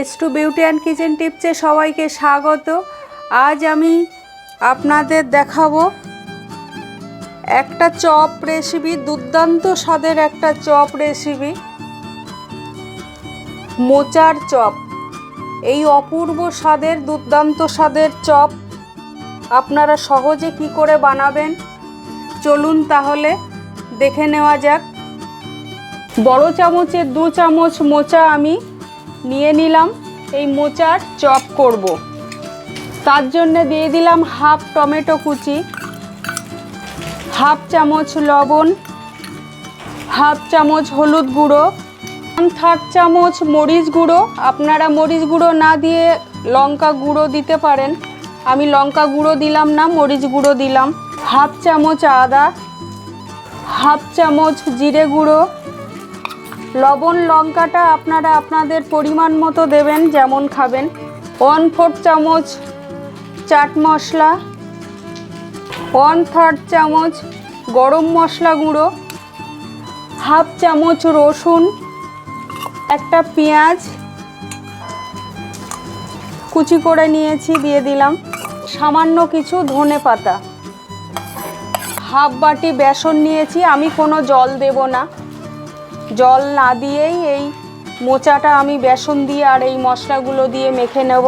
S2 beauty and kitchen টিপসে সবাইকে স্বাগত। আজ আমি আপনাদের দেখাবো একটা চপ রেসিপি, দুর্দান্ত স্বাদের একটা চপ রেসিপি, মোচার চপ। এই অপূর্ব স্বাদের, দুর্দান্ত স্বাদের চপ আপনারা সহজে কি করে বানাবেন চলুন তাহলে দেখে নেওয়া যাক। বড় চামচের 2 চামচ মোচা আমি নিয়ে নিলাম। এই মোচার চপ করব, তার জন্য দিয়ে দিলাম হাফ টমেটো কুচি, হাফ চামচ লবণ, হাফ চামচ হলুদ গুঁড়ো, 1/3 চামচ মরিচ গুঁড়ো। আপনারা মরিচ গুঁড়ো না দিয়ে লঙ্কা গুঁড়ো দিতে পারেন, আমি লঙ্কা গুঁড়ো দিলাম না, মরিচ গুঁড়ো দিলাম। হাফ চামচ আদা, হাফ চামচ জিরে গুঁড়ো। লবণ লঙ্কাটা আপনারা আপনাদের পরিমাণ মতো দেবেন, যেমন খাবেন। 1/4 চামচ চাট মশলা, 1/3 চামচ গরম মশলা গুঁড়ো, হাফ চামচ রসুন, একটা পেঁয়াজ কুচি করে নিয়েছি দিয়ে দিলাম, সামান্য কিছু ধনে পাতা, হাফ বাটি বেসন নিয়েছি। আমি কোনো জল দেব না, জল না দিয়েই এই মোচাটা আমি বেসন দিয়ে আর এই মশলাগুলো দিয়ে মেখে নেব।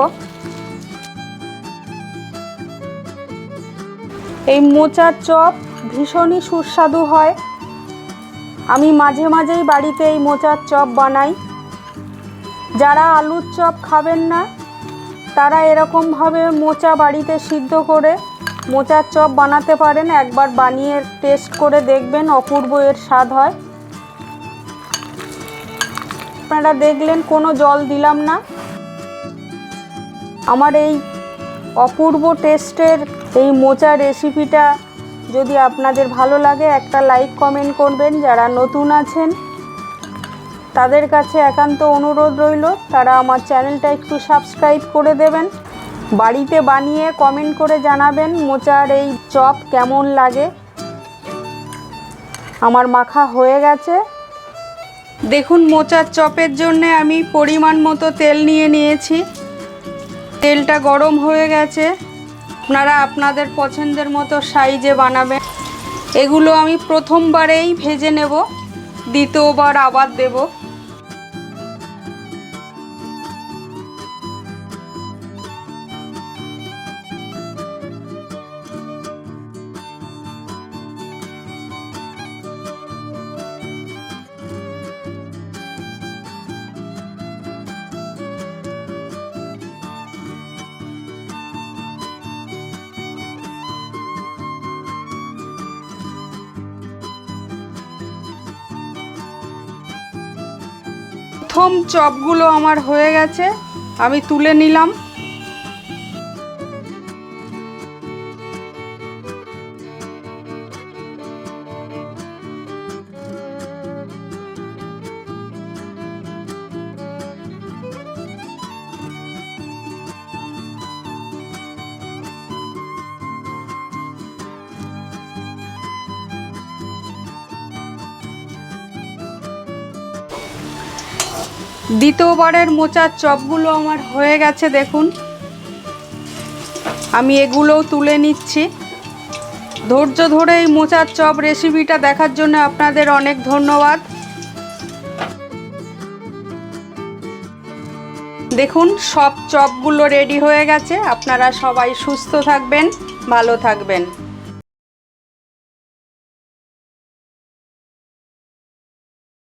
এই মোচার চপ ভীষণই সুস্বাদু হয়। আমি মাঝে মাঝেই বাড়িতে এই মোচার চপ বানাই। যারা আলুর চপ খাবেন না তারা এরকমভাবে মোচা বাড়িতে সিদ্ধ করে মোচার চপ বানাতে পারেন। একবার বানিয়ে টেস্ট করে দেখবেন, অপূর্ব এর স্বাদ হয়। আপনারা দেখলেন কোনো জল দিলাম না। আমার এই অপূর্ব টেস্টের এই মোচা রেসিপিটা যদি আপনাদের ভালো লাগে একটা লাইক কমেন্ট করবেন। যারা নতুন আছেন তাদের কাছে একান্ত অনুরোধ রইল, তারা আমার চ্যানেলটা একটু সাবস্ক্রাইব করে দেবেন। বাড়িতে বানিয়ে কমেন্ট করে জানাবেন মোচার এই চপ কেমন লাগে। আমার মাখা হয়ে গেছে। দেখুন মোচার চপের জন্য আমি পরিমাণ মতো তেল নিয়ে নিয়েছি। তেলটা গরম হয়ে গেছে। আপনারা আপনাদের পছন্দের মতো সাইজে বানাবেন। এগুলো আমি প্রথমবারেই ভেজে নেব, দ্বিতীয়বার আবার দেব। প্রথম চপগুলো আমার হয়ে গেছে, আমি তুলে নিলাম। দ্বিতীয়বারের মোচার চপগুলো আমার হয়ে গেছে। দেখুন আমি এগুলোও তুলে নিচ্ছি। ধৈর্য ধরে এই মোচার চপ রেসিপিটা দেখার জন্য আপনাদের অনেক ধন্যবাদ। দেখুন সব চপগুলো রেডি হয়ে গেছে। আপনারা সবাই সুস্থ থাকবেন, ভালো থাকবেন।